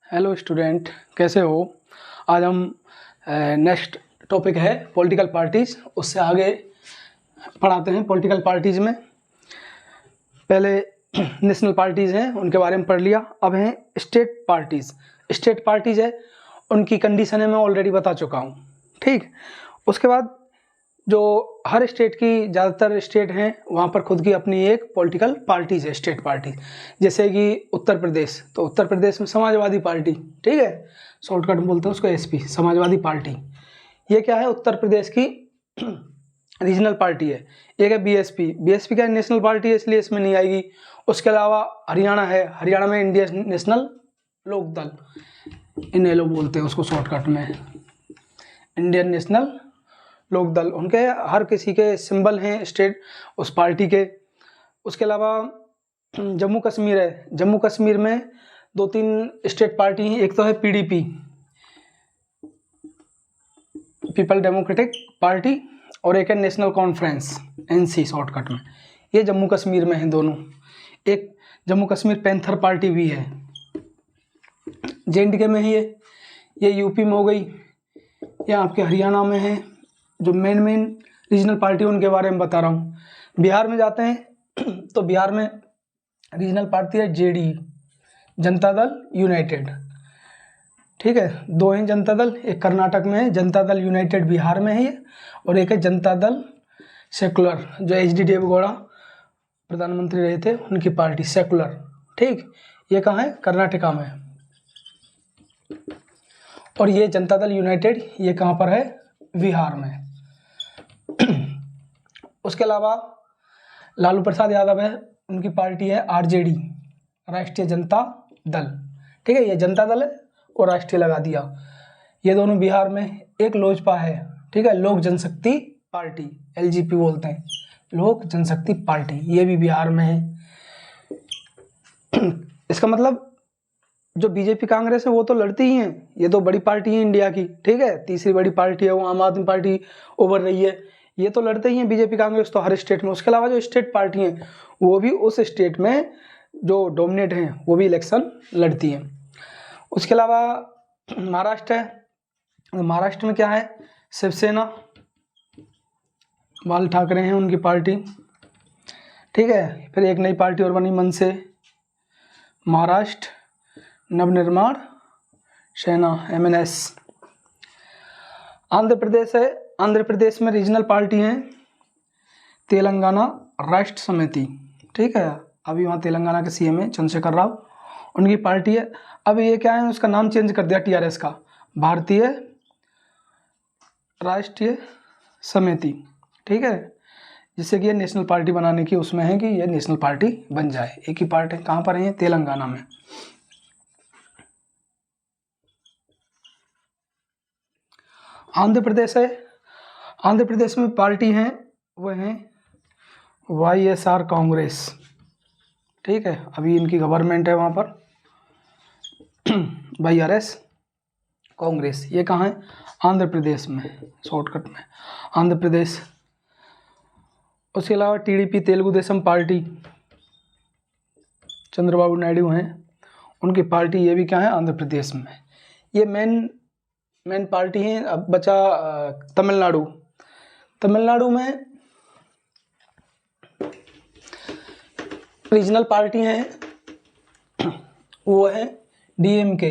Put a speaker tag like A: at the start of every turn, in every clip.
A: Hello student, कैसे हो। आज हम नेक्स्ट टॉपिक है पॉलिटिकल पार्टीज़, उससे आगे पढ़ाते हैं। पॉलिटिकल पार्टीज़ में पहले नेशनल पार्टीज़ हैं, उनके बारे में पढ़ लिया। अब हैं स्टेट पार्टीज़। स्टेट पार्टीज़ है, उनकी कंडीशन है मैं ऑलरेडी बता चुका हूँ। ठीक, उसके बाद जो हर स्टेट की, ज़्यादातर स्टेट हैं वहाँ पर खुद की अपनी एक पॉलिटिकल पार्टीज़ है, स्टेट पार्टी। जैसे कि उत्तर प्रदेश, तो उत्तर प्रदेश में समाजवादी पार्टी, ठीक है, शॉर्टकट में बोलते हैं उसको एसपी, समाजवादी पार्टी। ये क्या है, उत्तर प्रदेश की रीजनल पार्टी है। एक है बीएसपी। बीएसपी क्या है, नेशनल पार्टी है, इसलिए इसमें नहीं आएगी। उसके अलावा हरियाणा है, हरियाणा में इंडियन नेशनल लोक दल, इनेलो बोलते हैं उसको शॉर्टकट में, इंडियन नेशनल लोक दल। उनके हर किसी के सिंबल हैं स्टेट उस पार्टी के। उसके अलावा जम्मू कश्मीर है, जम्मू कश्मीर में 2-3 स्टेट पार्टी हैं। एक तो है पीडीपी, पीपल डेमोक्रेटिक पार्टी, और एक है नेशनल कॉन्फ्रेंस, एनसी शॉर्टकट में। ये जम्मू कश्मीर में हैं दोनों। एक जम्मू कश्मीर पैंथर पार्टी भी है, जेएंडके में ही है। ये यूपी में हो गई, या आपके हरियाणा में है। जो मेन रीजनल पार्टी उनके बारे में बता रहा हूँ। बिहार में जाते हैं तो बिहार में रीजनल पार्टी है जेडी, जनता दल यूनाइटेड। ठीक है, 2 हैं जनता दल, एक कर्नाटक में है जनता दल यूनाइटेड, बिहार में है ये, और एक है जनता दल सेकुलर, जो एचडी देवेगौड़ा प्रधानमंत्री रहे थे, उनकी पार्टी सेकुलर। ठीक, ये कहाँ है, कर्नाटका में। और ये जनता दल यूनाइटेड, ये कहाँ पर है, बिहार में। उसके अलावा लालू प्रसाद यादव है, उनकी पार्टी है आरजेडी, राष्ट्रीय जनता दल। ठीक है, ये जनता दल है और राष्ट्रीय लगा दिया। ये दोनों बिहार में। एक लोजपा है, ठीक है, लोक जनशक्ति पार्टी, एलजीपी बोलते हैं, लोक जनशक्ति पार्टी, ये भी बिहार में है। इसका मतलब जो बीजेपी कांग्रेस है वो तो लड़ती ही हैं, ये तो बड़ी पार्टी है इंडिया की। ठीक है, तीसरी बड़ी पार्टी है वो आम आदमी पार्टी उभर रही है। ये तो लड़ते ही हैं बीजेपी कांग्रेस तो हर स्टेट में। उसके अलावा जो स्टेट पार्टी हैं वो भी उस स्टेट में जो डोमिनेट हैं वो भी इलेक्शन लड़ती हैं। उसके अलावा महाराष्ट्र है, महाराष्ट्र में क्या है, शिवसेना, बाल ठाकरे हैं उनकी पार्टी। ठीक है, फिर एक नई पार्टी और बनी मनसे, महाराष्ट्र नवनिर्माण सेना, एमएनएस। आंध्र प्रदेश है, आंध्र प्रदेश में रीजनल पार्टी हैं तेलंगाना राष्ट्र समिति। ठीक है, अभी वहाँ तेलंगाना के सीएम है चंद्रशेखर राव, उनकी पार्टी है। अब ये क्या है, उसका नाम चेंज कर दिया टीआरएस का, भारतीय राष्ट्रीय समिति। ठीक है, जिससे कि ये नेशनल पार्टी बनाने की उसमें है कि ये नेशनल पार्टी बन जाए। एक ही पार्टी कहाँ पर है, तेलंगाना में। आंध्र प्रदेश है, आंध्र प्रदेश में पार्टी हैं वो हैं वाईएसआर कांग्रेस। ठीक है, अभी इनकी गवर्नमेंट है वहाँ पर, वाईआरएस कांग्रेस। ये कहाँ है, आंध्र प्रदेश में, शॉर्टकट में आंध्र प्रदेश। उसके अलावा टीडीपी, तेलुगु देशम पार्टी, चंद्रबाबू नायडू हैं, उनकी पार्टी, ये भी क्या है, आंध्र प्रदेश में। ये मेन पार्टी है। अब बचा तमिलनाडु। तमिलनाडु में रीजनल पार्टी हैं वो है डीएमके,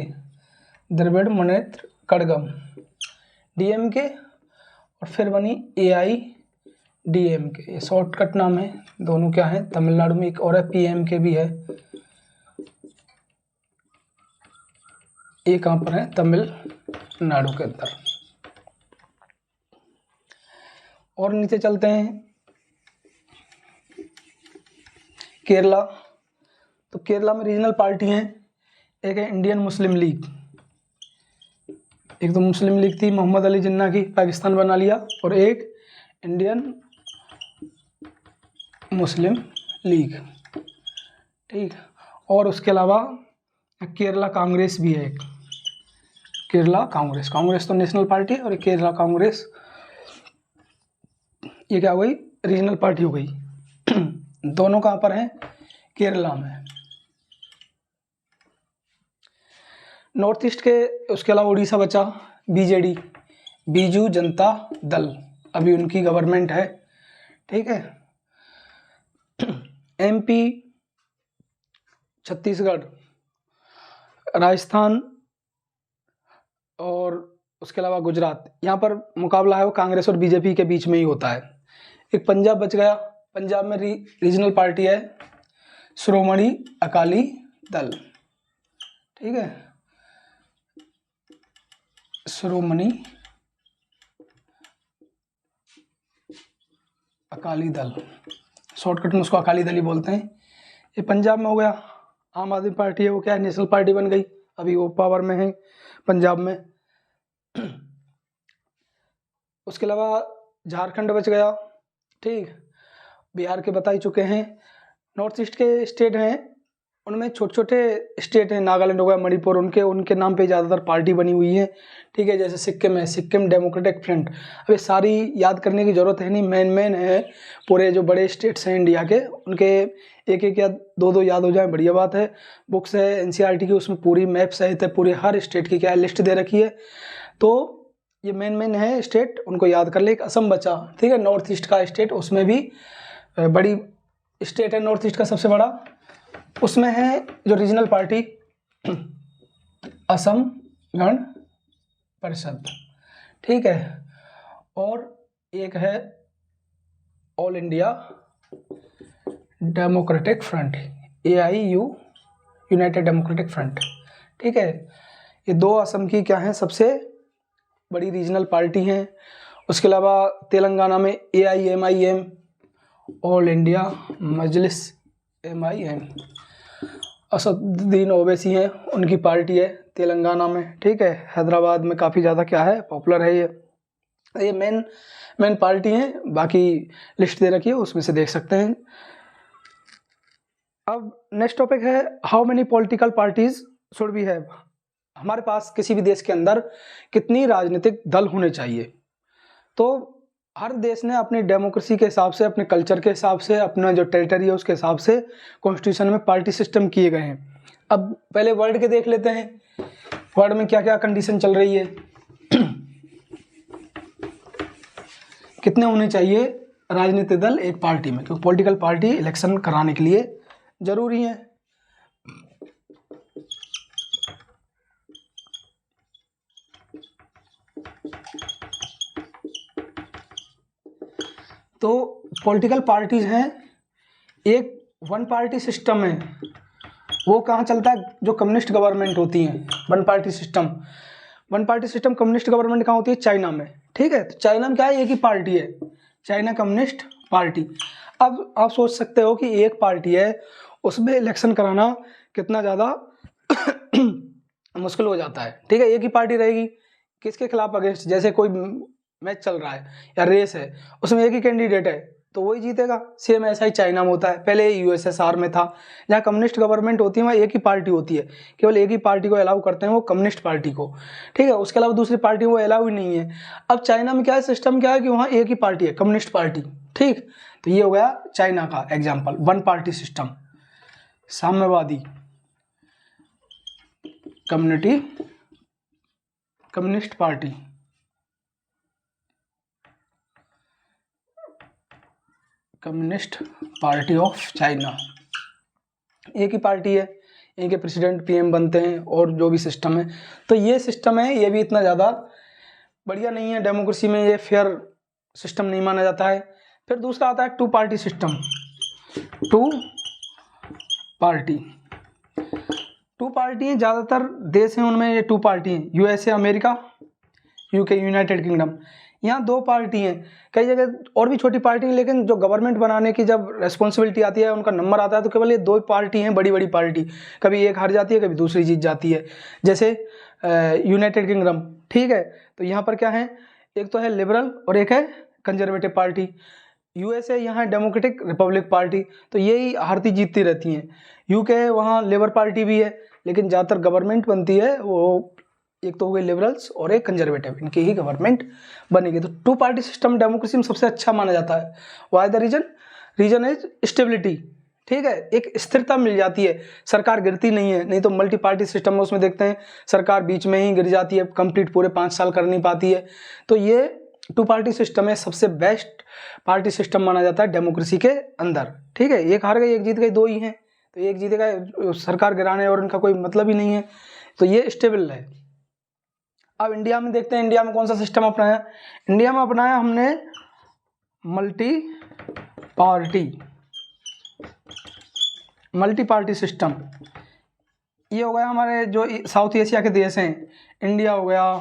A: द्रविड़ मुनेत्र कड़गम, डीएमके, और फिर बनी एआईडीएमके, ये शॉर्टकट नाम है। दोनों क्या है तमिलनाडु में, एक और है पीएमके भी है। ये कहाँ पर है, तमिलनाडु के अंदर। और नीचे चलते हैं, केरला। तो केरला में रीजनल पार्टी हैं, एक है इंडियन मुस्लिम लीग, एक तो मुस्लिम लीग थी मोहम्मद अली जिन्ना की, पाकिस्तान बना लिया, और एक इंडियन मुस्लिम लीग। ठीक, और उसके अलावा केरला कांग्रेस भी है एक, केरला कांग्रेस। कांग्रेस तो नेशनल पार्टी है, और केरला कांग्रेस ये क्या हो गई, रीजनल पार्टी हो गई। दोनों कहाँ पर हैं, केरला में। नॉर्थ ईस्ट के, उसके अलावा उड़ीसा बचा, बीजेडी, बीजू जनता दल, अभी उनकी गवर्नमेंट है, ठीक है। एमपी, छत्तीसगढ़, राजस्थान और उसके अलावा गुजरात, यहाँ पर मुकाबला है वो कांग्रेस और बीजेपी के बीच में ही होता है। एक पंजाब बच गया, पंजाब में रीजनल पार्टी है श्रोमणी अकाली दल, ठीक है, श्रोमणी अकाली दल, शॉर्टकट में उसको अकाली दल ही बोलते हैं। ये पंजाब में हो गया। आम आदमी पार्टी है वो क्या है, नेशनल पार्टी बन गई, अभी वो पावर में है पंजाब में। उसके अलावा झारखंड बच गया, ठीक, बिहार के बता ही चुके हैं। नॉर्थ ईस्ट के स्टेट हैं उनमें छोटे छोटे स्टेट हैं, नागालैंड हो गया, मणिपुर, उनके नाम पे ज़्यादातर पार्टी बनी हुई है, ठीक है। जैसे सिक्किम है, सिक्किम डेमोक्रेटिक फ्रंट। अब ये सारी याद करने की ज़रूरत है नहीं, मेन है पूरे जो बड़े स्टेट्स हैं इंडिया के, उनके एक एक या दो याद हो जाए बढ़िया बात है। बुक्स है एनसीईआरटी की, उसमें पूरी मैप सहित है, पूरे हर स्टेट की क्या लिस्ट दे रखी है। तो ये मेन है स्टेट, उनको याद कर ले। एक असम बचा, ठीक है, नॉर्थ ईस्ट का स्टेट, उसमें भी बड़ी स्टेट है नॉर्थ ईस्ट का सबसे बड़ा, उसमें है जो रीजनल पार्टी असम गण परिषद, ठीक है। और एक है all India democratic front, AIU, United democratic front, ठीक है। ये दो असम की क्या हैं, सबसे बड़ी रीजनल पार्टी हैं। उसके अलावा तेलंगाना में AIMIM, ऑल इंडिया मजलिस MIM, असदुद्दीन ओवैसी हैं, उनकी पार्टी है तेलंगाना में, ठीक है। हैदराबाद में काफ़ी ज़्यादा क्या है, पॉपुलर है ये मेन पार्टी हैं। बाकी लिस्ट दे रखी है, उसमें से देख सकते हैं। अब नेक्स्ट टॉपिक है how many political parties should be have, हमारे पास किसी भी देश के अंदर कितनी राजनीतिक दल होने चाहिए। तो हर देश ने अपनी डेमोक्रेसी के हिसाब से, अपने कल्चर के हिसाब से, अपना जो टेरिटरी है उसके हिसाब से कॉन्स्टिट्यूशन में पार्टी सिस्टम किए गए हैं। अब पहले वर्ल्ड के देख लेते हैं, वर्ल्ड में क्या क्या कंडीशन चल रही है। कितने होने चाहिए राजनीतिक दल एक पार्टी में, क्योंकि पॉलिटिकल पार्टी इलेक्शन कराने के लिए जरूरी है। तो पॉलिटिकल पार्टीज हैं, एक वन पार्टी सिस्टम है, वो कहाँ चलता है, जो कम्युनिस्ट गवर्नमेंट होती हैं, one party system communist government कहाँ होती है, चाइना में, ठीक है। तो चाइना में क्या है, एक ही पार्टी है, चाइना कम्युनिस्ट पार्टी। अब आप सोच सकते हो कि एक पार्टी है, उसमें इलेक्शन कराना कितना ज़्यादा मुश्किल हो जाता है, ठीक है। एक ही पार्टी रहेगी, किसके खिलाफ अगेंस्ट, जैसे कोई मैच चल रहा है या रेस है, उसमें एक ही कैंडिडेट है तो वही जीतेगा। सेम ऐसा ही चाइना में होता है, पहले USSR में था, जहाँ कम्युनिस्ट गवर्नमेंट होती है वहाँ एक ही पार्टी होती है, केवल एक ही पार्टी को अलाउ करते हैं, वो कम्युनिस्ट पार्टी को, ठीक है। उसके अलावा दूसरी पार्टी वो अलाउ ही नहीं है। अब चाइना में क्या है, सिस्टम क्या है कि वहाँ एक ही पार्टी है, कम्युनिस्ट पार्टी, ठीक। तो ये हो गया चाइना का एग्जाम्पल, वन पार्टी सिस्टम, साम्यवादी communist party, communist party of China, एक ही पार्टी है, एक ही प्रेसिडेंट PM बनते हैं और जो भी सिस्टम है। तो ये सिस्टम है, ये भी इतना ज़्यादा बढ़िया नहीं है, डेमोक्रेसी में ये फेयर सिस्टम नहीं माना जाता है। फिर दूसरा आता है two party system, two party हैं, ज़्यादातर देश हैं उनमें ये टू पार्टी हैं, USA America, UK United Kingdom, यहाँ दो पार्टी हैं। कई जगह और भी छोटी पार्टी हैं, लेकिन जो गवर्नमेंट बनाने की जब रेस्पॉन्सिबिलिटी आती है, उनका नंबर आता है, तो केवल ये दो पार्टी हैं, बड़ी पार्टी, कभी एक हार जाती है, कभी दूसरी जीत जाती है। जैसे यूनाइटेड किंगडम, ठीक है। तो यहाँ पर क्या है, एक तो है लिबरल और एक है कंजर्वेटिव पार्टी। USA यहाँ है डेमोक्रेटिक रिपब्लिक पार्टी, तो यही हारती जीतती रहती हैं। UK वहाँ लेबर पार्टी भी है, लेकिन ज़्यादातर गवर्नमेंट बनती है वो एक तो हो गई लिबरल्स और एक कंजर्वेटिव, इनकी ही गवर्नमेंट बनेगी। तो टू पार्टी सिस्टम डेमोक्रेसी में सबसे अच्छा माना जाता है। Why the reason is stability, ठीक है, एक स्थिरता मिल जाती है, सरकार गिरती नहीं है। नहीं तो मल्टी पार्टी सिस्टम में उसमें देखते हैं सरकार बीच में ही गिर जाती है, कंप्लीट पूरे 5 साल कर नहीं पाती है। तो ये 2 पार्टी सिस्टम है, सबसे बेस्ट पार्टी सिस्टम माना जाता है डेमोक्रेसी के अंदर। ठीक है, एक हार गई एक जीत गई, 2 ही हैं, तो एक जीतेगा, सरकार गिराने और इनका कोई मतलब ही नहीं है, तो ये स्टेबल है। अब इंडिया में देखते हैं, इंडिया में कौन सा सिस्टम अपनाया। इंडिया में अपनाया हमने मल्टी पार्टी सिस्टम। ये हो गया हमारे जो साउथ एशिया के देश हैं, इंडिया हो गया,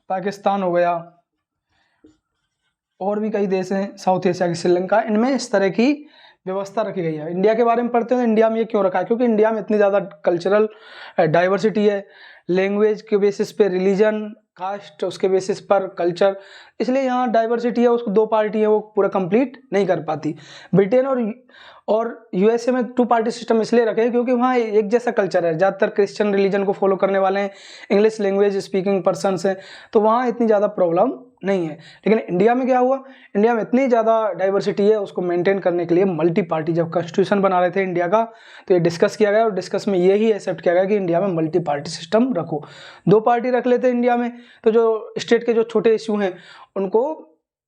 A: पाकिस्तान हो गया, और भी कई देश हैं साउथ एशिया की, श्रीलंका, इनमें इस तरह की व्यवस्था रखी गई है। इंडिया के बारे में पढ़ते हैं तो इंडिया में ये क्यों रखा है, क्योंकि इंडिया में इतनी ज़्यादा कल्चरल डाइवर्सिटी है, लैंग्वेज के बेसिस पे, रिलीजन, कास्ट, उसके बेसिस पर कल्चर, इसलिए यहाँ डाइवर्सिटी है, उसको 2 पार्टी है वो पूरा कंप्लीट नहीं कर पाती। ब्रिटेन और यूएसए में 2 पार्टी सिस्टम इसलिए रखे हैं क्योंकि वहाँ एक जैसा कल्चर है, ज़्यादातर क्रिश्चियन रिलीजन को फॉलो करने वाले हैं, इंग्लिश लैंग्वेज स्पीकिंग पर्सनस हैं, तो वहाँ इतनी ज़्यादा प्रॉब्लम नहीं है। लेकिन इंडिया में क्या हुआ, इंडिया में इतनी ज़्यादा डाइवर्सिटी है, उसको मेंटेन करने के लिए मल्टी पार्टी, जब कॉन्स्टिट्यूशन बना रहे थे इंडिया का तो ये डिस्कस किया गया और डिस्कस में यही एक्सेप्ट किया गया कि इंडिया में मल्टी पार्टी सिस्टम रखो। 2 पार्टी रख लेते इंडिया में तो जो स्टेट के जो छोटे इशू हैं उनको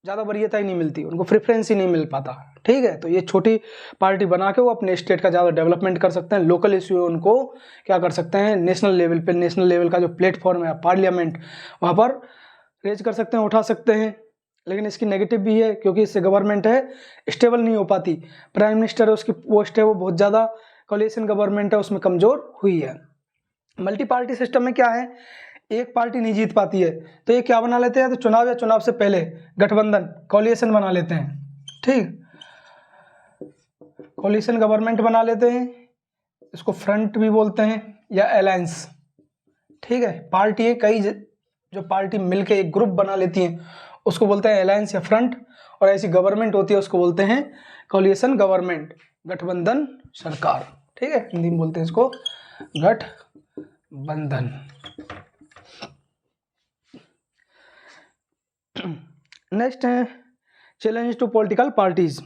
A: ज़्यादा वरीयता ही नहीं मिलती, उनको प्रेफरेंस ही नहीं मिल पाता। ठीक है, तो ये छोटी पार्टी बना के वो अपने स्टेट का ज़्यादा डेवलपमेंट कर सकते हैं। लोकल इशू है उनको क्या कर सकते हैं, नेशनल लेवल पे, नेशनल लेवल का जो प्लेटफॉर्म है पार्लियामेंट, वहाँ पर रेज कर सकते हैं, उठा सकते हैं। लेकिन इसकी नेगेटिव भी है क्योंकि इससे गवर्नमेंट है स्टेबल नहीं हो पाती, प्राइम मिनिस्टर है उसकी पोस्ट है वो बहुत ज़्यादा, कोलिशन गवर्नमेंट है उसमें कमज़ोर हुई है। मल्टी पार्टी सिस्टम में क्या है, एक पार्टी नहीं जीत पाती है तो ये क्या बना लेते हैं, तो चुनाव या चुनाव से पहले गठबंधन, कोलिशन बना लेते हैं। ठीक, कोलिशन गवर्नमेंट बना लेते हैं, इसको फ्रंट भी बोलते हैं या अलायंस। ठीक है, पार्टी है, कई जो पार्टी मिलके एक ग्रुप बना लेती हैं उसको बोलते हैं अलायंस या फ्रंट, और ऐसी गवर्नमेंट होती है उसको बोलते हैं कोलिशन गवर्नमेंट, गठबंधन सरकार। ठीक है, हिंदी में बोलते हैं इसको गठबंधन। नेक्स्ट है चैलेंज टू पॉलिटिकल पार्टीज,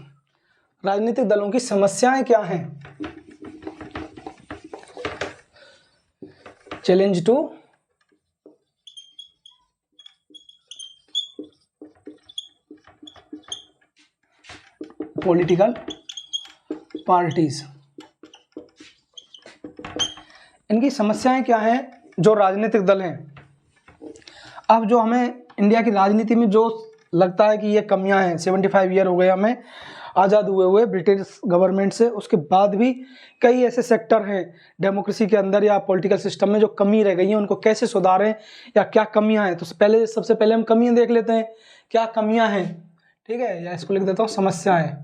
A: राजनीतिक दलों की समस्याएं क्या हैं। चैलेंज टू पॉलिटिकल पार्टीज, इनकी समस्याएं क्या हैं, जो राजनीतिक दल हैं। अब जो हमें इंडिया की राजनीति में जो लगता है कि ये कमियां हैं, 75 ईयर हो गए हमें आज़ाद हुए ब्रिटिश गवर्नमेंट से, उसके बाद भी कई ऐसे सेक्टर हैं डेमोक्रेसी के अंदर या पॉलिटिकल सिस्टम में जो कमी रह गई हैं, उनको कैसे सुधारें या क्या कमियां हैं। तो सबसे पहले हम कमियां देख लेते हैं, क्या कमियां हैं। ठीक है, या इसको लिख देता हूँ समस्याएं।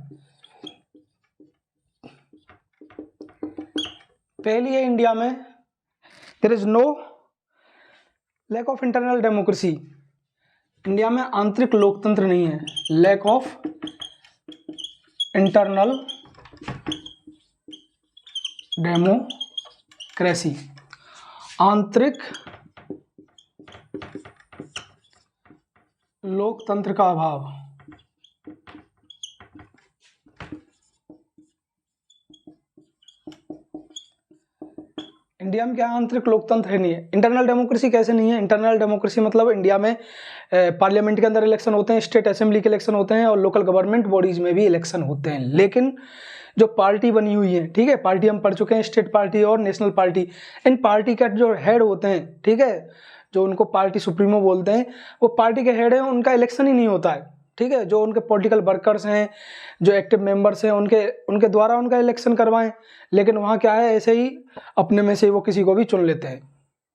A: पहली है इंडिया में there is no lack of internal democracy, India में आंतरिक लोकतंत्र नहीं है, लैक ऑफ इंटरनल डेमोक्रेसी, आंतरिक लोकतंत्र का अभाव। इंडिया में क्या आंतरिक लोकतंत्र है नहीं है। इंटरनल डेमोक्रेसी कैसे नहीं है, इंटरनल डेमोक्रेसी मतलब इंडिया में पार्लियामेंट के अंदर इलेक्शन होते हैं, स्टेट असेंबली के इलेक्शन होते हैं और लोकल गवर्नमेंट बॉडीज में भी इलेक्शन होते हैं। लेकिन जो पार्टी बनी हुई है, ठीक है, पार्टी हम पढ़ चुके हैं, स्टेट पार्टी और नेशनल पार्टी, इन पार्टी का जो हेड होते हैं, ठीक है, जो उनको पार्टी सुप्रीमो बोलते हैं, वो पार्टी के हेड हैं, उनका इलेक्शन ही नहीं होता है। ठीक है, जो उनके पॉलिटिकल वर्कर्स हैं, जो एक्टिव मेंबर्स हैं, उनके द्वारा उनका इलेक्शन करवाएं। लेकिन वहाँ क्या है, ऐसे ही अपने में से वो किसी को भी चुन लेते हैं।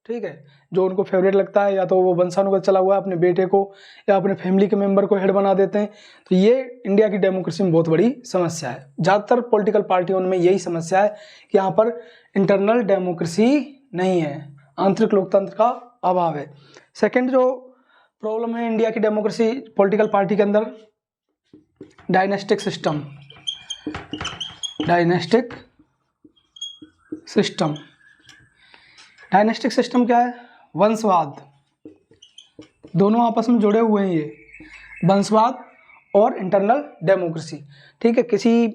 A: ठीक है, जो उनको फेवरेट लगता है, या तो वो वंशानुगत चला हुआ है, अपने बेटे को या अपने फैमिली के मेंबर को हेड बना देते हैं। तो ये इंडिया की डेमोक्रेसी में बहुत बड़ी समस्या है। ज़्यादातर पॉलिटिकल पार्टियों में यही समस्या है कि यहाँ पर इंटरनल डेमोक्रेसी नहीं है, आंतरिक लोकतंत्र का अभाव है। सेकेंड जो प्रॉब्लम है इंडिया की डेमोक्रेसी पॉलिटिकल पार्टी के अंदर, dynastic system. Dynastic system, dynastic system क्या है, वंशवाद, दोनों आपस में जुड़े हुए हैं ये, वंशवाद और इंटरनल डेमोक्रेसी। ठीक है, किसी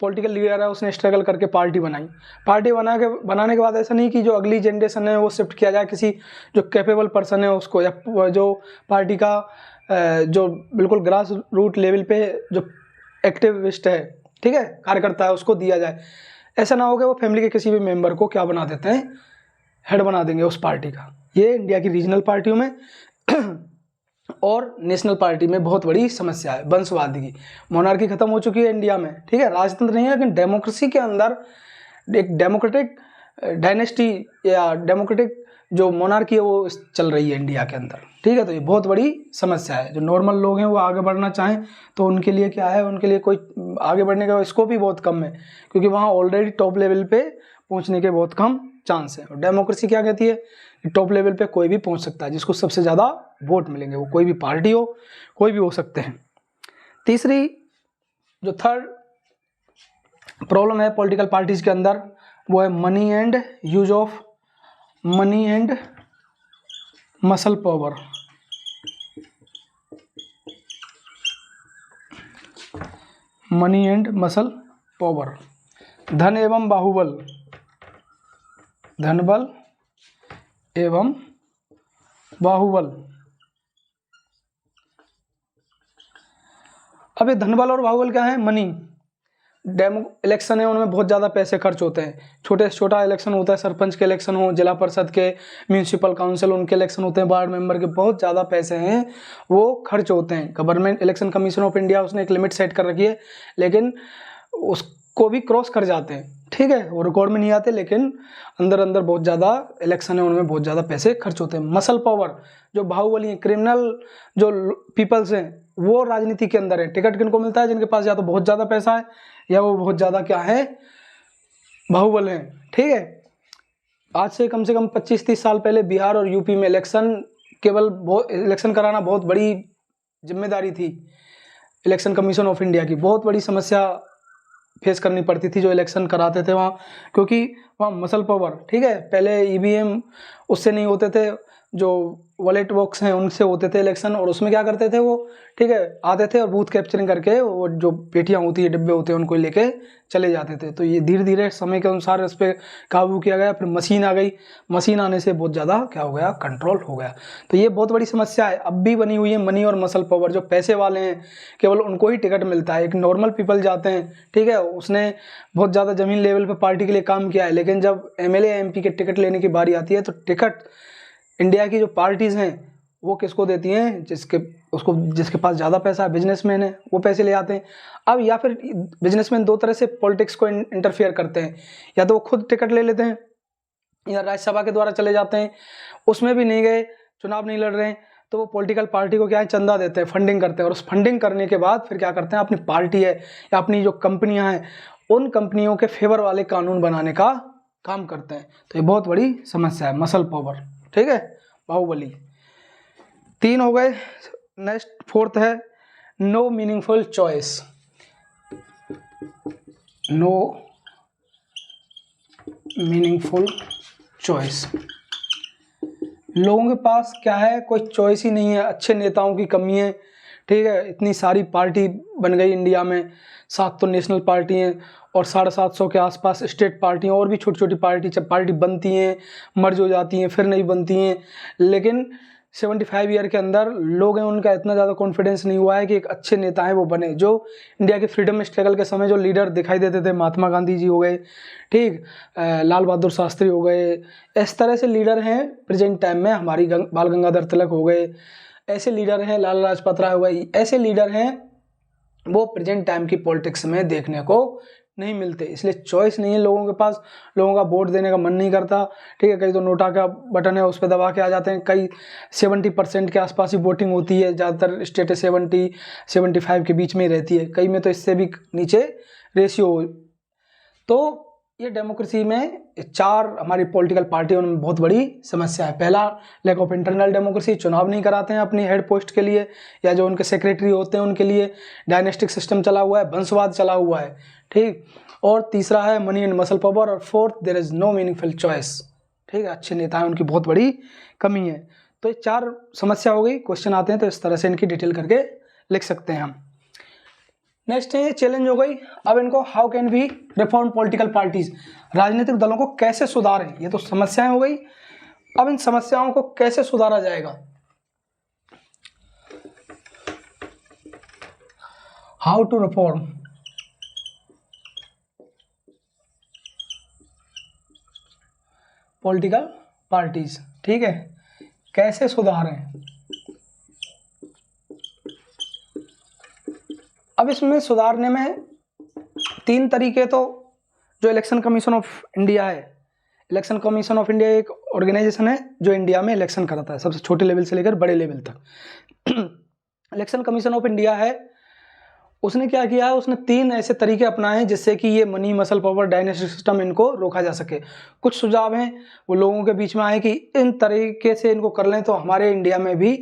A: पॉलिटिकल लीडर है उसने स्ट्रगल करके पार्टी बनाई, पार्टी बनाने के बाद ऐसा नहीं कि जो अगली जनरेशन है वो शिफ्ट किया जाए किसी जो कैपेबल पर्सन है उसको, या जो पार्टी का जो बिल्कुल ग्रास रूट लेवल पे जो एक्टिविस्ट है, ठीक है, कार्यकर्ता है, उसको दिया जाए। ऐसा ना हो कि वो फैमिली के किसी भी मेंबर को क्या बना देते हैं, हेड बना देंगे उस पार्टी का। ये इंडिया की रीजनल पार्टियों में और नेशनल पार्टी में बहुत बड़ी समस्या है वंशवाद की। मोनार्की खत्म हो चुकी है इंडिया में, ठीक है, राजतंत्र नहीं है, लेकिन डेमोक्रेसी के अंदर एक डेमोक्रेटिक डायनेस्टी या डेमोक्रेटिक जो मोनार्की है वो चल रही है इंडिया के अंदर, ठीक है। तो ये बहुत बड़ी समस्या है। जो नॉर्मल लोग हैं वो आगे बढ़ना चाहें तो उनके लिए क्या है, उनके लिए कोई आगे बढ़ने का स्कोप ही बहुत कम है, क्योंकि वहाँ ऑलरेडी टॉप लेवल पे पहुँचने के बहुत कम चांस है। और डेमोक्रेसी क्या कहती है, टॉप लेवल पे कोई भी पहुंच सकता है, जिसको सबसे ज़्यादा वोट मिलेंगे, वो कोई भी पार्टी हो, कोई भी हो सकते हैं। तीसरी जो थर्ड प्रॉब्लम है पॉलिटिकल पार्टीज के अंदर वो है money and use of money and muscle power. Money and muscle power, धन एवं बाहुबल, धनबल एवं बाहुबल। अब ये धनबल और बाहुबल क्या है, मनी। इलेक्शन है उनमें बहुत ज़्यादा पैसे खर्च होते हैं, छोटे से छोटा इलेक्शन होता है, सरपंच के इलेक्शन हो, जिला परिषद के, म्यूनिसिपल काउंसिल उनके इलेक्शन होते हैं, वार्ड मेंबर के, बहुत ज़्यादा पैसे हैं वो खर्च होते हैं। Government election commission of India उसने एक लिमिट सेट कर रखी है, लेकिन उसको भी क्रॉस कर जाते हैं, ठीक है, वो रिकॉर्ड में नहीं आते, लेकिन अंदर अंदर बहुत ज़्यादा इलेक्शन है उनमें बहुत ज़्यादा पैसे खर्च होते हैं। मसल पावर, जो बाहुबली हैं, क्रिमिनल जो पीपल्स हैं वो राजनीति के अंदर है। टिकट किनको मिलता है, जिनके पास या तो बहुत ज़्यादा पैसा है या वो बहुत ज़्यादा क्या है, बाहुबल हैं, ठीक है। आज से कम 25-30 साल पहले बिहार और यूपी में इलेक्शन कराना बहुत बड़ी जिम्मेदारी थी इलेक्शन कमीशन ऑफ इंडिया की। बहुत बड़ी समस्या फेस करनी पड़ती थी जो इलेक्शन कराते थे वहाँ, क्योंकि वहाँ मसल पावर, ठीक है, पहले ईवीएम उससे नहीं होते थे, जो वॉलेट बॉक्स हैं उनसे होते थे इलेक्शन, और उसमें क्या करते थे वो, ठीक है, आते थे और बूथ कैप्चरिंग करके वो जो पेटियाँ होती है, डिब्बे होते हैं, उनको लेके चले जाते थे। तो ये धीरे धीरे समय के अनुसार इस पर काबू किया गया। फिर मशीन आ गई, मशीन आने से बहुत ज़्यादा क्या हो गया, कंट्रोल हो गया। तो ये बहुत बड़ी समस्या है, अब भी बनी हुई है। मनी और मसल पावर, जो पैसे वाले हैं केवल उनको ही टिकट मिलता है, एक नॉर्मल पीपल जाते हैं, ठीक है, उसने बहुत ज़्यादा ज़मीन लेवल पर पार्टी के लिए काम किया है, लेकिन जब एमएलए एमपी के टिकट लेने की बारी आती है तो टिकट इंडिया की जो पार्टीज़ हैं वो किसको देती हैं, जिसके पास ज़्यादा पैसा है, बिजनेसमैन है, वो पैसे ले आते हैं। अब या फिर बिजनेसमैन दो तरह से पॉलिटिक्स को इंटरफेयर करते हैं, या तो वो खुद टिकट ले लेते हैं या राज्यसभा के द्वारा चले जाते हैं, उसमें भी नहीं गए, चुनाव नहीं लड़ रहे हैं, तो वो पॉलिटिकल पार्टी को क्या है, चंदा देते हैं, फंडिंग करते हैं, और उस फंडिंग करने के बाद फिर क्या करते हैं, अपनी पार्टी है या अपनी जो कंपनियां हैं उन कंपनियों के फेवर वाले कानून बनाने का काम करते हैं। तो ये बहुत बड़ी समस्या है, मसल पावर, ठीक है, बाहुबली। 3 हो गए। नेक्स्ट 4th है no meaningful choice. No meaningful choice, लोगों के पास क्या है, कोई चॉइस ही नहीं है, अच्छे नेताओं की कमी है, ठीक है। इतनी सारी पार्टी बन गई इंडिया में, 7 तो नेशनल पार्टी हैं और 750 के आसपास स्टेट पार्टी हैं, और भी छोटी छोटी पार्टी बनती हैं, मर्ज हो जाती हैं, फिर नहीं बनती हैं। लेकिन 75 ईयर के अंदर लोग हैं उनका इतना ज़्यादा कॉन्फिडेंस नहीं हुआ है कि एक अच्छे नेता हैं वो बने, जो इंडिया के फ्रीडम स्ट्रगल के समय जो लीडर दिखाई देते थे, महात्मा गांधी जी हो गए, ठीक, लाल बहादुर शास्त्री हो गए, इस तरह से लीडर हैं प्रेजेंट टाइम में। हमारी बाल गंगाधर तिलक हो गए, ऐसे लीडर हैं, लाला लाजपत राय हो गए, ऐसे लीडर हैं वो प्रेजेंट टाइम की पॉलिटिक्स में देखने को नहीं मिलते। इसलिए चॉइस नहीं है लोगों के पास, लोगों का वोट देने का मन नहीं करता, ठीक है। कई तो नोटा का बटन है उस पर दबा के आ जाते हैं, कई 70% के आसपास ही वोटिंग होती है, ज़्यादातर स्टेट 70-75 के बीच में ही रहती है, कई में तो इससे भी नीचे रेशियो। तो ये डेमोक्रेसी में 4 हमारी पॉलिटिकल पार्टियों में बहुत बड़ी समस्या है। पहला, लैक ऑफ इंटरनल डेमोक्रेसी, चुनाव नहीं कराते हैं अपनी हेड पोस्ट के लिए या जो उनके सेक्रेटरी होते हैं उनके लिए, डायनेस्टिक सिस्टम चला हुआ है, वंशवाद चला हुआ है, ठीक। और तीसरा है मनी एंड मसल पावर, और 4th there is no meaningful choice, ठीक है, अच्छे नेता हैं उनकी बहुत बड़ी कमी है। तो ये 4 समस्या हो गई। क्वेश्चन आते हैं तो इस तरह से इनकी डिटेल करके लिख सकते हैं हम। नेक्स्ट है चैलेंज हो गई। अब इनको how can be reform political parties, राजनीतिक दलों को कैसे सुधारें, ये तो समस्याएं हो गई। अब इन समस्याओं को कैसे सुधारा जाएगा, how to reform political parties, ठीक है, कैसे सुधारें। अब इसमें सुधारने में 3 तरीके, तो जो इलेक्शन कमीशन ऑफ इंडिया है, इलेक्शन कमीशन ऑफ इंडिया एक ऑर्गेनाइजेशन है जो इंडिया में इलेक्शन कराता है, सबसे छोटे लेवल से लेकर बड़े लेवल तक। इलेक्शन कमीशन ऑफ इंडिया है, उसने क्या किया है, उसने 3 ऐसे तरीके अपनाए हैं जिससे कि ये money muscle power dynastic system इनको रोका जा सके। कुछ सुझाव हैं वो लोगों के बीच में आए कि इन तरीके से इनको कर लें तो हमारे इंडिया में भी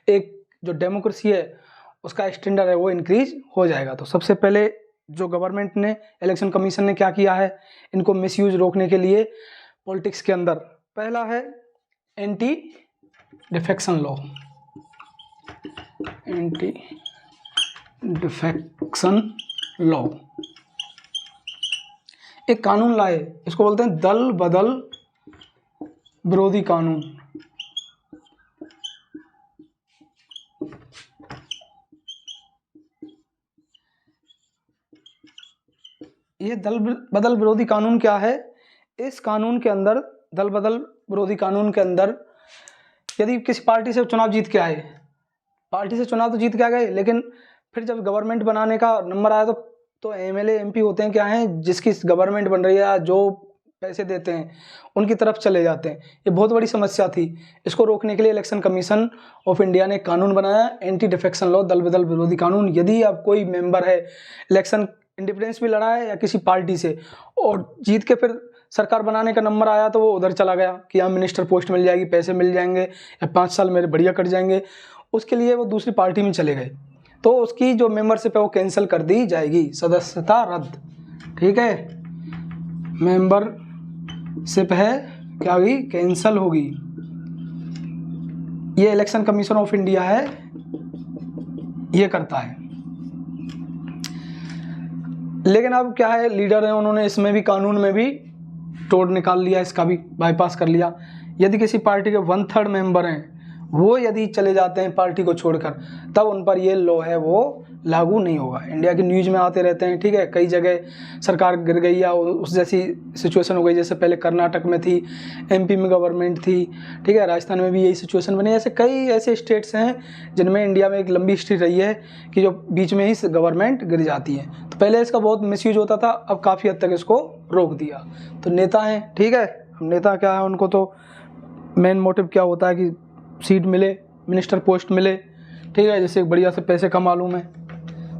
A: एक जो डेमोक्रेसी है उसका स्टैंडर्ड है वो इंक्रीज हो जाएगा। तो सबसे पहले जो गवर्नमेंट ने, इलेक्शन कमीशन ने क्या किया है, इनको मिसयूज रोकने के लिए पॉलिटिक्स के अंदर, पहला है anti defection law, anti defection law, एक कानून लाए, इसको बोलते हैं दल बदल विरोधी कानून। ये दल बदल विरोधी कानून क्या है, इस कानून के अंदर, दल बदल विरोधी कानून के अंदर, यदि किसी पार्टी से चुनाव जीत के आए, पार्टी से चुनाव तो जीत के आ गए, लेकिन फिर जब गवर्नमेंट बनाने का नंबर आया तो एमएलए एमपी होते हैं क्या हैं, जिसकी गवर्नमेंट बन रही है, जो पैसे देते हैं उनकी तरफ चले जाते हैं। ये बहुत बड़ी समस्या थी, इसको रोकने के लिए इलेक्शन कमीशन ऑफ इंडिया ने एक कानून बनाया, एंटी डिफेक्शन लॉ, दल बदल विरोधी कानून। यदि अब कोई मेंबर है, इलेक्शन इंडिपेंडेंस भी लड़ा है या किसी पार्टी से, और जीत के फिर सरकार बनाने का नंबर आया तो वो उधर चला गया कि यहाँ मिनिस्टर पोस्ट मिल जाएगी, पैसे मिल जाएंगे, या 5 साल मेरे बढ़िया कट जाएंगे, उसके लिए वो दूसरी पार्टी में चले गए, तो उसकी जो मेंबरशिप है वो कैंसिल कर दी जाएगी, सदस्यता रद्द, ठीक है, मेंबरशिप है क्या होगी, कैंसिल होगी। ये इलेक्शन कमीशन ऑफ इंडिया है, ये करता है। लेकिन अब क्या है, लीडर हैं, उन्होंने इसमें भी, कानून में भी तोड़ निकाल लिया, इसका भी बाईपास कर लिया। यदि किसी पार्टी के 1/3 मेंबर हैं, वो यदि चले जाते हैं पार्टी को छोड़कर, तब उन पर ये लॉ है वो लागू नहीं होगा। इंडिया की न्यूज़ में आते रहते हैं, ठीक है, कई जगह सरकार गिर गई या उस जैसी सिचुएशन हो गई, जैसे पहले कर्नाटक में थी, एमपी में गवर्नमेंट थी, ठीक है, राजस्थान में भी यही सिचुएशन बनी। ऐसे कई ऐसे स्टेट्स हैं जिनमें इंडिया में एक लंबी हिस्ट्री रही है कि जो बीच में ही गवर्नमेंट गिर जाती है। तो पहले इसका बहुत मिसयूज होता था, अब काफ़ी हद तक इसको रोक दिया। तो नेता हैं, ठीक है, नेता क्या है, उनको तो मेन मोटिव क्या होता है कि सीट मिले, मिनिस्टर पोस्ट मिले, ठीक है, जैसे बढ़िया से पैसे कमा लूँ मैं,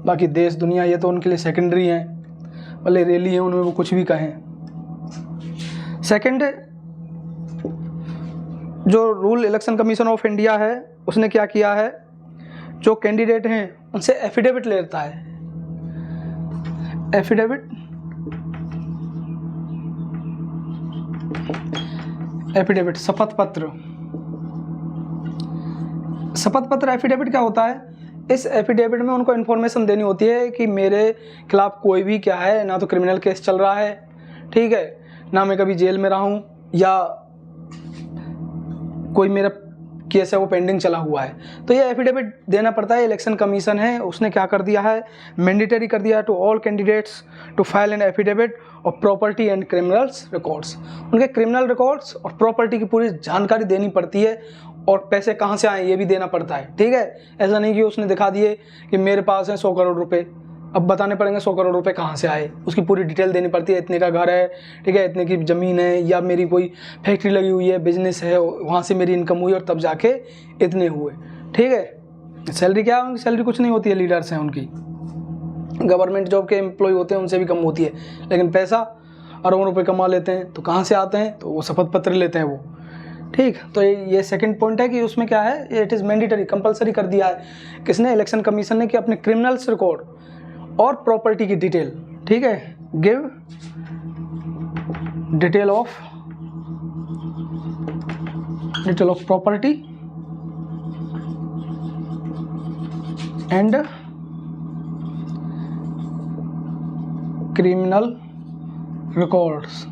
A: बाकी देश दुनिया ये तो उनके लिए सेकेंडरी हैं, भले रैली है उनमें वो कुछ भी कहें। सेकंड, जो rule election commission of India है उसने क्या किया है, जो कैंडिडेट हैं उनसे एफिडेविट लेता है, एफिडेविट, शपथ पत्र एफिडेविट क्या होता है, इस एफिडेविट में उनको इन्फॉर्मेशन देनी होती है कि मेरे खिलाफ कोई भी क्या है, ना तो क्रिमिनल केस चल रहा है, ठीक है, ना मैं कभी जेल में रहा हूँ, या कोई मेरा केस है वो पेंडिंग चला हुआ है, तो ये एफिडेविट देना पड़ता है। इलेक्शन कमीशन है उसने क्या कर दिया है, मैंडेटरी कर दिया है to all candidates to file an affidavit of property and criminals records. उनके क्रिमिनल रिकॉर्ड्स और प्रॉपर्टी की पूरी जानकारी देनी पड़ती है, और पैसे कहाँ से आए ये भी देना पड़ता है, ठीक है। ऐसा नहीं कि उसने दिखा दिए कि मेरे पास है 100 करोड़ रुपए, अब बताने पड़ेंगे 100 करोड़ रुपए कहाँ से आए, उसकी पूरी डिटेल देनी पड़ती है, इतने का घर है, ठीक है, इतने की ज़मीन है, या मेरी कोई फैक्ट्री लगी हुई है, बिजनेस है, वहाँ से मेरी इनकम हुई और तब जाके इतने हुए, ठीक है। सैलरी क्या है उनकी, सैलरी कुछ नहीं होती है, लीडर्स हैं उनकी, गवर्नमेंट जॉब के एम्प्लॉय होते हैं उनसे भी कम होती है, लेकिन पैसा अरबों रुपये कमा लेते हैं। तो कहाँ से आते हैं, तो वो शपथ पत्र लेते हैं वो, ठीक। तो ये सेकंड पॉइंट है कि उसमें क्या है, इट इज़ मैंडेटरी, कंपलसरी कर दिया है किसने, इलेक्शन कमीशन ने, कि अपने क्रिमिनल्स रिकॉर्ड और प्रॉपर्टी की डिटेल, ठीक है, give detail of property and criminal records.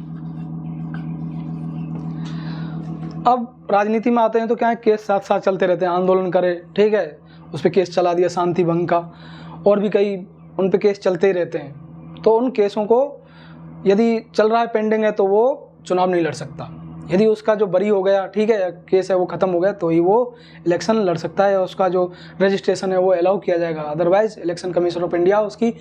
A: अब राजनीति में आते हैं तो क्या है, केस साथ साथ चलते रहते हैं, आंदोलन करे, ठीक है, उस पर केस चला दिया शांति भंग का, और भी कई उन पे केस चलते ही रहते हैं। तो उन केसों को यदि चल रहा है, पेंडिंग है, तो वो चुनाव नहीं लड़ सकता। यदि उसका जो बरी हो गया, ठीक है, केस है वो ख़त्म हो गया, तो ही वो इलेक्शन लड़ सकता है, उसका जो रजिस्ट्रेशन है वो अलाउ किया जाएगा। Otherwise election commission of India उसकी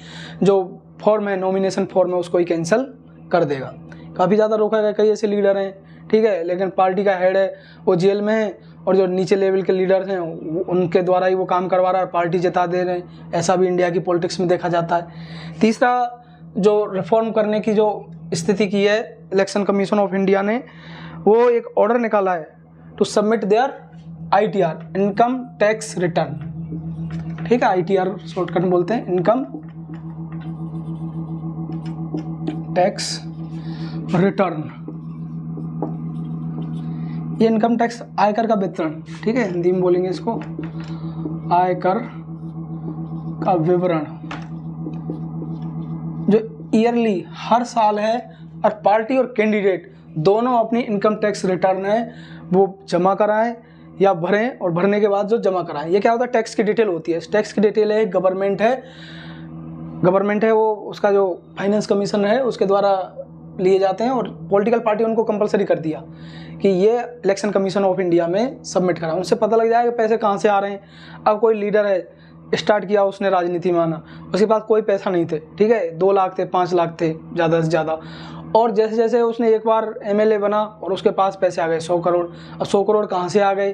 A: जो फॉर्म है, नॉमिनेशन फॉर्म है, उसको ही कैंसिल कर देगा। काफ़ी ज़्यादा रोका गया, कई ऐसे लीडर हैं, ठीक है, लेकिन पार्टी का हेड है वो जेल में है, और जो नीचे लेवल के लीडर्स हैं उनके द्वारा ही वो काम करवा रहा है, पार्टी जिता दे रहे हैं। ऐसा भी इंडिया की पॉलिटिक्स में देखा जाता है। तीसरा, जो रिफॉर्म करने की जो स्थिति की है इलेक्शन कमीशन ऑफ इंडिया ने, वो एक ऑर्डर निकाला है to submit there ITR, income tax return, ठीक है, ITR शॉर्टकट में बोलते हैं, इनकम टैक्स रिटर्न। ये इनकम टैक्स आयकर का वितरण, ठीक है, हिंदी में बोलेंगे इसको आयकर का विवरण, जो ईयरली हर साल है, और पार्टी और कैंडिडेट दोनों अपनी इनकम टैक्स रिटर्न है वो जमा कराएं या भरें, और भरने के बाद जो जमा कराएं। ये क्या होता है, टैक्स की डिटेल होती है। टैक्स की डिटेल है, गवर्नमेंट है वो, उसका जो फाइनेंस कमीशन है उसके द्वारा लिए जाते हैं, और पॉलिटिकल पार्टी उनको कंपलसरी कर दिया कि ये इलेक्शन कमीशन ऑफ इंडिया में सबमिट कराएं। उनसे पता लग जाएगा पैसे कहाँ से आ रहे हैं। अब कोई लीडर है, स्टार्ट किया उसने राजनीति में आना, उसके पास कोई पैसा नहीं थे, ठीक है, 2 लाख थे, 5 लाख थे ज़्यादा से ज़्यादा, और जैसे जैसे उसने एक बार MLA बना और उसके पास पैसे आ गए 100 करोड़। अब 100 करोड़ कहाँ से आ गए,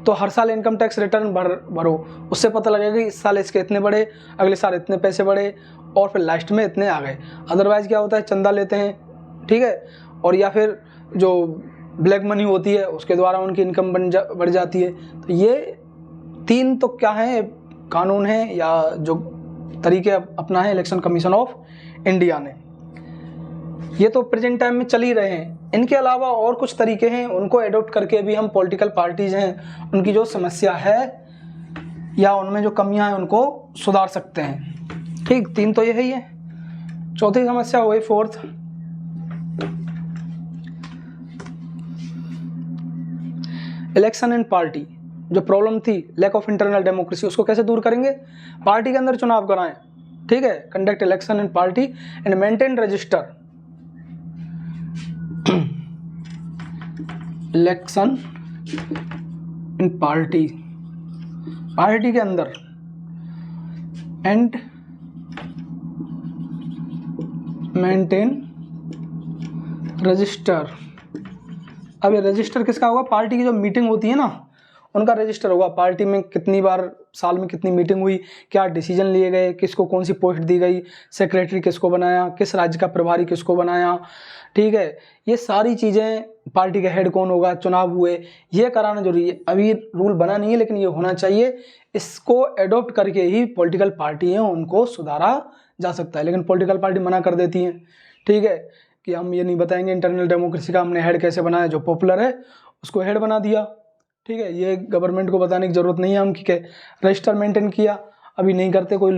A: तो हर साल इनकम टैक्स रिटर्न भरो, उससे पता लगेगा कि इस साल इसके इतने बढ़े, अगले साल इतने पैसे बढ़े, और फिर लास्ट में इतने आ गए। अदरवाइज़ क्या होता है, चंदा लेते हैं, ठीक है, और या फिर जो ब्लैक मनी होती है उसके द्वारा उनकी इनकम बढ़ जाती है। तो ये 3 तो क्या है, कानून है या जो तरीके अपना है इलेक्शन कमीशन ऑफ इंडिया ने, ये तो प्रेजेंट टाइम में चल ही रहे हैं। इनके अलावा और कुछ तरीके हैं, उनको एडॉप्ट करके भी हम पॉलिटिकल पार्टीज हैं उनकी जो समस्या है या उनमें जो कमियां हैं उनको सुधार सकते हैं। ठीक, 3 तो यही है। चौथी समस्या हो गई, फोर्थ, इलेक्शन इन पार्टी। जो प्रॉब्लम थी लैक ऑफ इंटरनल डेमोक्रेसी, उसको कैसे दूर करेंगे, पार्टी के अंदर चुनाव कराएं, ठीक है, conduct election in party and maintain register election in party, party के अंदर, एंड मेंटेन रजिस्टर। अब ये रजिस्टर किसका होगा, पार्टी की जो मीटिंग होती है ना उनका रजिस्टर होगा। पार्टी में कितनी बार साल में कितनी मीटिंग हुई, क्या डिसीजन लिए गए, किसको कौन सी पोस्ट दी गई, सेक्रेटरी किसको बनाया, किस राज्य का प्रभारी किसको बनाया, ठीक है, ये सारी चीज़ें, पार्टी का हेड कौन होगा, चुनाव हुए, ये कराना जरूरी है। अभी रूल बना नहीं है लेकिन ये होना चाहिए। इसको एडॉप्ट करके ही पॉलिटिकल पार्टी हैं उनको सुधारा जा सकता है। लेकिन पॉलिटिकल पार्टी मना कर देती हैं, ठीक है, कि हम ये नहीं बताएंगे इंटरनल डेमोक्रेसी का हमने हेड कैसे बनाया, जो पॉपुलर है उसको हेड बना दिया, ठीक है, ये गवर्नमेंट को बताने की ज़रूरत नहीं है हम कि रजिस्टर मेंटेन किया, अभी नहीं करते, कोई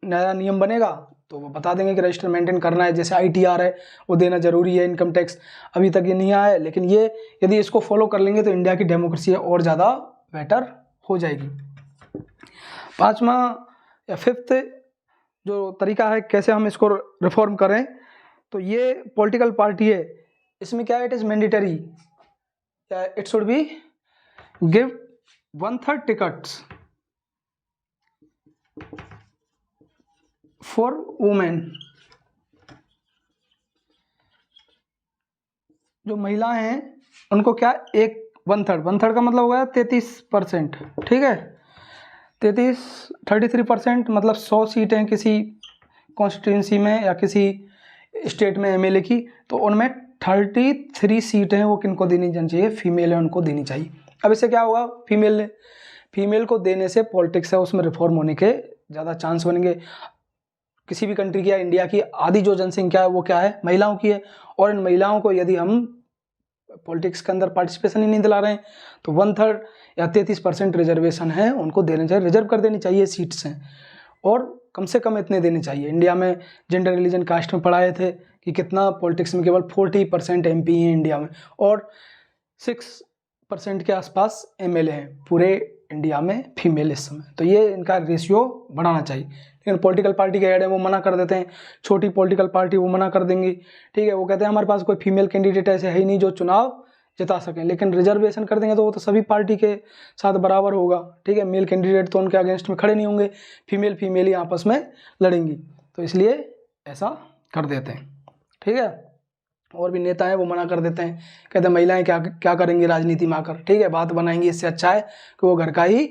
A: नया नियम बनेगा तो वो बता देंगे कि रजिस्टर मेंटेन करना है। जैसे ITR है वो देना ज़रूरी है, इनकम टैक्स अभी तक ये नहीं आया है, लेकिन ये यदि इसको फॉलो कर लेंगे तो इंडिया की डेमोक्रेसी और ज़्यादा बेटर हो जाएगी। 5वां या 5th जो तरीका है कैसे हम इसको रिफॉर्म करें, तो ये पॉलिटिकल पार्टी है, इसमें क्या है, it is mandatory, it should be give 1/3 tickets for women. जो महिलाएं हैं उनको क्या, 1/3 का मतलब हो गया 33%, ठीक है, 33% मतलब 100 सीटें किसी कॉन्स्टिट्यूंसी में या किसी स्टेट में MLA की, तो उनमें 33 सीटें वो किनको देनी चाहिए, फीमेल है उनको देनी चाहिए। अब इससे क्या होगा, फीमेल को देने से पॉलिटिक्स है उसमें रिफॉर्म होने के ज़्यादा चांस बनेंगे। किसी भी कंट्री की या इंडिया की आधी जो जनसंख्या है वो क्या है, महिलाओं की है, और इन महिलाओं को यदि हम पॉलिटिक्स के अंदर पार्टिसिपेशन ही नहीं दिला रहे हैं तो 1/3 या 33% रिजर्वेशन है उनको देने चाहिए, रिजर्व कर देनी चाहिए सीट्स हैं। और कम से कम इतने देने चाहिए। इंडिया में जेंडर रिलीजन कास्ट में पढ़ाए थे कि कितना पॉलिटिक्स में केवल 40% MP हैं इंडिया में और 6% के आसपास MLA हैं पूरे इंडिया में फीमेल इस समय। तो ये इनका रेशियो बढ़ाना चाहिए। लेकिन पॉलिटिकल पार्टी के हेड है वो मना कर देते हैं, छोटी पॉलिटिकल पार्टी वो मना कर देंगी, ठीक है। वो कहते हैं हमारे पास कोई फीमेल कैंडिडेट ऐसे है ही नहीं जो चुनाव जिता सकें। लेकिन रिजर्वेशन कर देंगे तो वो तो सभी पार्टी के साथ बराबर होगा, ठीक है। मेल कैंडिडेट तो उनके अगेंस्ट में खड़े नहीं होंगे, फीमेल ही आपस में लड़ेंगी। तो इसलिए ऐसा कर देते हैं, ठीक है। और भी नेता हैं वो मना कर देते हैं, कहते हैं महिलाएं क्या क्या करेंगी राजनीति में आकर, ठीक है, बात बनाएंगी। इससे अच्छा है कि वो घर का ही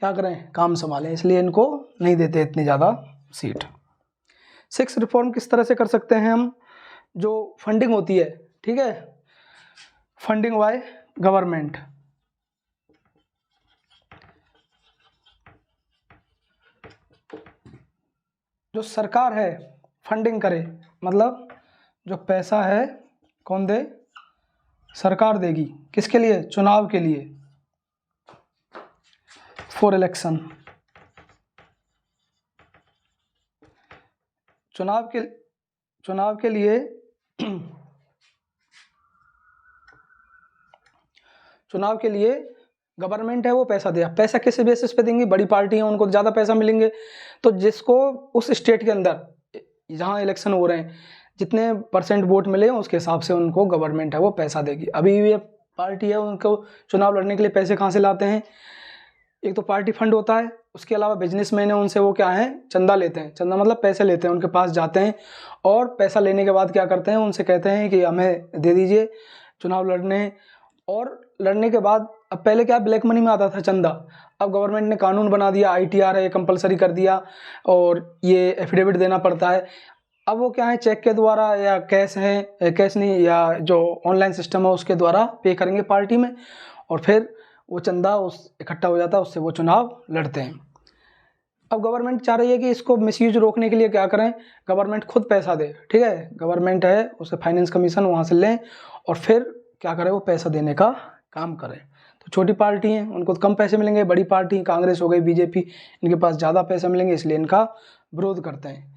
A: क्या करें, काम संभालें। इसलिए इनको नहीं देते इतनी ज़्यादा सीट। 6 रिफॉर्म किस तरह से कर सकते हैं हम, जो फंडिंग होती है, ठीक है, फंडिंग बाय गवर्नमेंट। जो सरकार है फंडिंग करे, मतलब जो पैसा है कौन दे, सरकार देगी। किसके लिए, चुनाव के लिए, फॉर इलेक्शन। चुनाव के लिए चुनाव के लिए गवर्नमेंट है वो पैसा दे। पैसा किस बेसिस पे देंगी, बड़ी पार्टी है उनको ज़्यादा पैसा मिलेंगे, तो जिसको उस स्टेट के अंदर जहाँ इलेक्शन हो रहे हैं जितने % वोट मिले उसके हिसाब से उनको गवर्नमेंट है वो पैसा देगी। अभी ये पार्टी है उनको चुनाव लड़ने के लिए पैसे कहाँ से लाते हैं, एक तो पार्टी फंड होता है, उसके अलावा बिजनेसमैन है उनसे वो क्या है, चंदा लेते हैं। चंदा मतलब पैसे लेते हैं, उनके पास जाते हैं और पैसा लेने के बाद क्या करते हैं, उनसे कहते हैं कि हमें दे दीजिए चुनाव लड़ने। और लड़ने के बाद अब पहले क्या ब्लैक मनी में आता था चंदा, अब गवर्नमेंट ने कानून बना दिया, ITR है कंपलसरी कर दिया और ये एफिडेविट देना पड़ता है। अब वो क्या है, चेक के द्वारा या कैश है, कैश नहीं या जो ऑनलाइन सिस्टम है उसके द्वारा पे करेंगे पार्टी में और फिर वो चंदा उस इकट्ठा हो जाता है, उससे वो चुनाव लड़ते हैं। अब गवर्नमेंट चाह रही है कि इसको मिसयूज रोकने के लिए क्या करें, गवर्नमेंट खुद पैसा दे, ठीक है। गवर्नमेंट है उसे फाइनेंस कमीशन वहाँ से लें और फिर क्या करे, वो पैसा देने का काम करें। तो छोटी पार्टी हैं उनको तो कम पैसे मिलेंगे, बड़ी पार्टी कांग्रेस हो गई, BJP, इनके पास ज़्यादा पैसा मिलेंगे, इसलिए इनका विरोध करते हैं,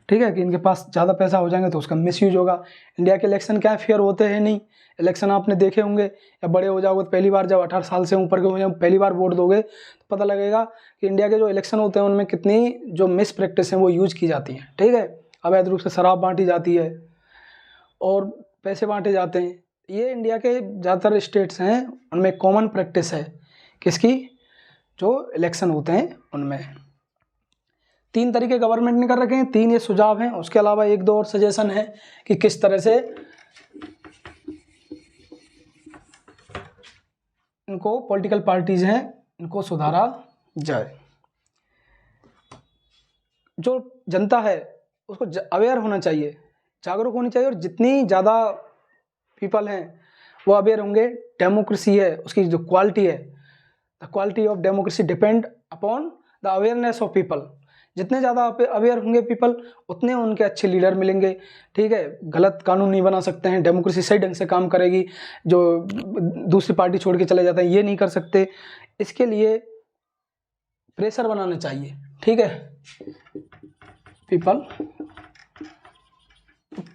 A: ठीक है, कि इनके पास ज़्यादा पैसा हो जाएंगे तो उसका मिसयूज होगा। इंडिया के इलेक्शन क्या फेयर होते हैं नहीं, इलेक्शन आपने देखे होंगे, या बड़े हो जाओगे तो पहली बार जब 18 साल से ऊपर के हो जाए पहली बार वोट दोगे तो पता लगेगा कि इंडिया के जो इलेक्शन होते हैं उनमें कितनी जो मिस प्रैक्टिस हैं वो यूज की जाती हैं, ठीक है। अवैध रूप से शराब बांटी जाती है और पैसे बांटे जाते हैं। ये इंडिया के ज़्यादातर स्टेट्स हैं उनमें कॉमन प्रैक्टिस है, किसकी, जो इलेक्शन होते हैं उनमें। 3 तरीके गवर्नमेंट ने कर रखे हैं, 3 ये सुझाव हैं। उसके अलावा 1-2 और सजेशन है कि किस तरह से इनको पॉलिटिकल पार्टीज हैं इनको सुधारा जाए। जो जनता है उसको अवेयर होना चाहिए, जागरूक होनी चाहिए, और जितनी ज़्यादा पीपल हैं वो अवेयर होंगे, डेमोक्रेसी है उसकी जो क्वालिटी है, the quality of democracy depend upon the awareness of people. जितने ज़्यादा अवेयर होंगे पीपल उतने उनके अच्छे लीडर मिलेंगे, ठीक है। गलत कानून नहीं बना सकते हैं, डेमोक्रेसी सही ढंग से काम करेगी, जो दूसरी पार्टी छोड़ के चले जाते हैं ये नहीं कर सकते। इसके लिए प्रेशर बनाना चाहिए, ठीक है, पीपल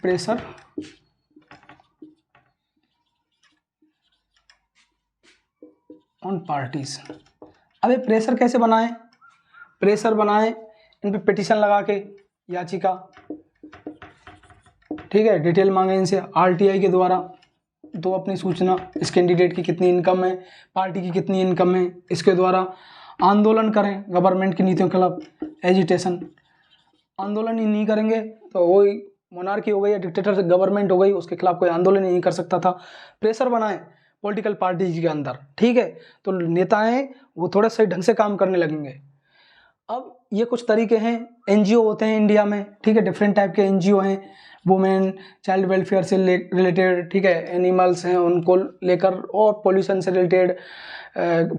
A: प्रेशर ऑन पार्टीज। अब ये प्रेशर कैसे बनाएं, प्रेशर बनाएं इन पे पिटीशन लगा के, याचिका, ठीक है, डिटेल मांगे इनसे RTI के द्वारा, दो अपनी सूचना, इस कैंडिडेट की कितनी इनकम है, पार्टी की कितनी इनकम है, इसके द्वारा आंदोलन करें गवर्नमेंट की नीतियों के खिलाफ, एजिटेशन। आंदोलन ही नहीं करेंगे तो वही मोनार्की हो गई या डिक्टेटर गवर्नमेंट हो गई, उसके खिलाफ कोई आंदोलन ही नहीं कर सकता था। प्रेशर बनाएं पॉलिटिकल पार्टीज के अंदर, ठीक है, तो नेताएं वो थोड़ा सही ढंग से काम करने लगेंगे। अब ये कुछ तरीके हैं, NGO होते हैं इंडिया में, ठीक है, डिफरेंट टाइप के NGO हैं, वुमेन चाइल्ड वेलफेयर से रिलेटेड, ठीक है, एनिमल्स हैं उनको लेकर, और पोल्यूशन से रिलेटेड,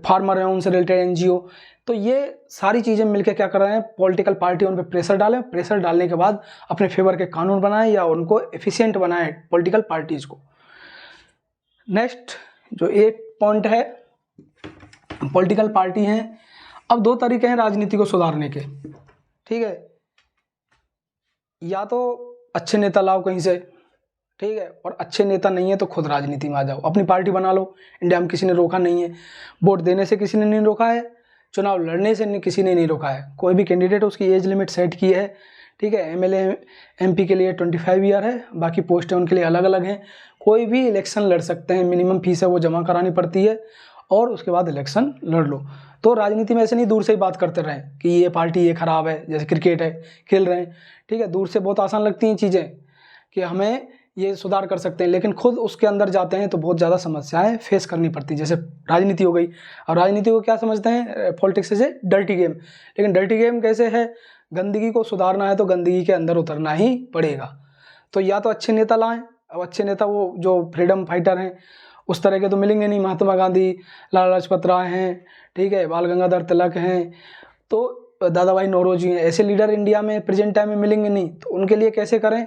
A: फार्मर हैं उनसे रिलेटेड NGO। तो ये सारी चीज़ें मिलकर क्या कर रहे हैं, पॉलिटिकल पार्टी उन पर प्रेशर डालें, प्रेशर डालने के बाद अपने फेवर के कानून बनाएं या उनको एफिशिएंट बनाएं पॉलिटिकल पार्टीज़ को। नेक्स्ट जो 1 पॉइंट है, पॉलिटिकल पार्टी हैं। अब 2 तरीके हैं राजनीति को सुधारने के, ठीक है, या तो अच्छे नेता लाओ कहीं से, ठीक है, और अच्छे नेता नहीं है तो खुद राजनीति में आ जाओ, अपनी पार्टी बना लो। इंडिया में किसी ने रोका नहीं है, वोट देने से किसी ने नहीं रोका है, चुनाव लड़ने से किसी ने नहीं रोका है। कोई भी कैंडिडेट उसकी एज लिमिट सेट की है, ठीक है। एमएलए एमपी के लिए 25 ईयर है, बाकी पोस्टें उनके लिए अलग अलग हैं। कोई भी इलेक्शन लड़ सकते हैं, मिनिमम फीस है वो जमा करानी पड़ती है और उसके बाद इलेक्शन लड़ लो। तो राजनीति में ऐसे नहीं दूर से ही बात करते रहें कि ये पार्टी ये खराब है, जैसे क्रिकेट है खेल रहे हैं, ठीक है, दूर से बहुत आसान लगती हैं चीज़ें कि हमें ये सुधार कर सकते हैं, लेकिन खुद उसके अंदर जाते हैं तो बहुत ज़्यादा समस्याएं फेस करनी पड़ती है। जैसे राजनीति हो गई, और राजनीति को क्या समझते हैं, पॉलिटिक्स से डर्टी गेम। लेकिन डर्टी गेम कैसे है, गंदगी को सुधारना है तो गंदगी के अंदर उतरना ही पड़ेगा। तो या तो अच्छे नेता लाएं। अब अच्छे नेता वो जो फ्रीडम फाइटर हैं उस तरह के तो मिलेंगे नहीं, महात्मा गांधी, लाला लाजपत राय हैं, ठीक है, बाल गंगाधर तिलक हैं, तो दादा भाई नौरोजी हैं, ऐसे लीडर इंडिया में प्रेजेंट टाइम में मिलेंगे नहीं। तो उनके लिए कैसे करें,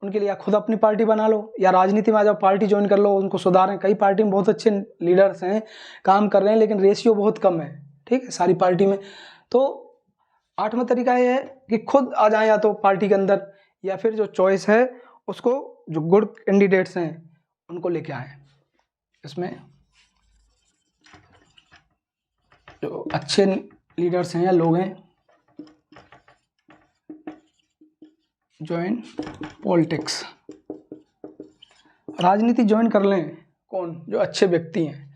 A: उनके लिए या खुद अपनी पार्टी बना लो या राजनीति में आ जाओ, पार्टी ज्वाइन कर लो, उनको सुधारें। कई पार्टी में बहुत अच्छे लीडर्स हैं, काम कर रहे हैं, लेकिन रेशियो बहुत कम है, ठीक है, सारी पार्टी में। तो 8वां तरीका ये है कि खुद आ जाएं या तो पार्टी के अंदर, या फिर जो चॉइस है उसको, जो गुड कैंडिडेट्स हैं उनको लेके आएँ। इसमें जो अच्छे लीडर्स हैं या लोग हैं, ज्वाइन पॉलिटिक्स, राजनीति ज्वाइन कर लें। कौन, जो अच्छे व्यक्ति हैं,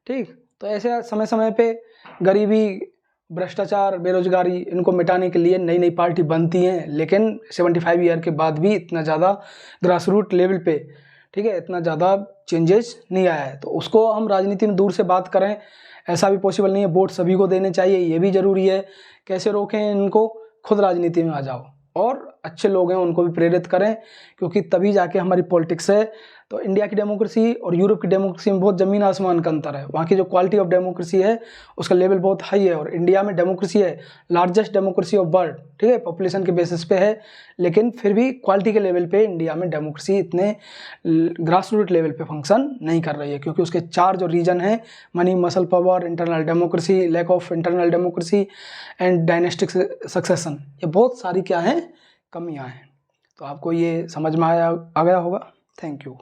A: ठीक। तो ऐसे समय समय पे गरीबी, भ्रष्टाचार, बेरोजगारी, इनको मिटाने के लिए नई नई पार्टी बनती हैं, लेकिन 75 ईयर के बाद भी इतना ज़्यादा ग्रास रूट लेवल पे, ठीक है, इतना ज़्यादा चेंजेस नहीं आया है। तो उसको हम राजनीति में दूर से बात करें, ऐसा भी पॉसिबल नहीं है। वोट सभी को देने चाहिए, ये भी ज़रूरी है। कैसे रोकें इनको, खुद राजनीति में आ जाओ और अच्छे लोग हैं उनको भी प्रेरित करें, क्योंकि तभी जाके हमारी पॉलिटिक्स है। तो इंडिया की डेमोक्रेसी और यूरोप की डेमोक्रेसी में बहुत ज़मीन आसमान का अंतर है। वहाँ की जो क्वालिटी ऑफ डेमोक्रेसी है उसका लेवल बहुत हाई है, और इंडिया में डेमोक्रेसी है लार्जेस्ट डेमोक्रेसी ऑफ वर्ल्ड, ठीक है, पॉपुलेशन के बेसिस पे है, लेकिन फिर भी क्वालिटी के लेवल पे इंडिया में डेमोक्रेसी इतने ग्रास रूट लेवल पे फंक्शन नहीं कर रही है, क्योंकि उसके 4 जो रीजन हैं, money, muscle power, internal democracy, lack of internal democracy and dynastic succession, ये बहुत सारी क्या हैं, कमियां हैं। तो आपको ये समझ में आ गया होगा। Thank you.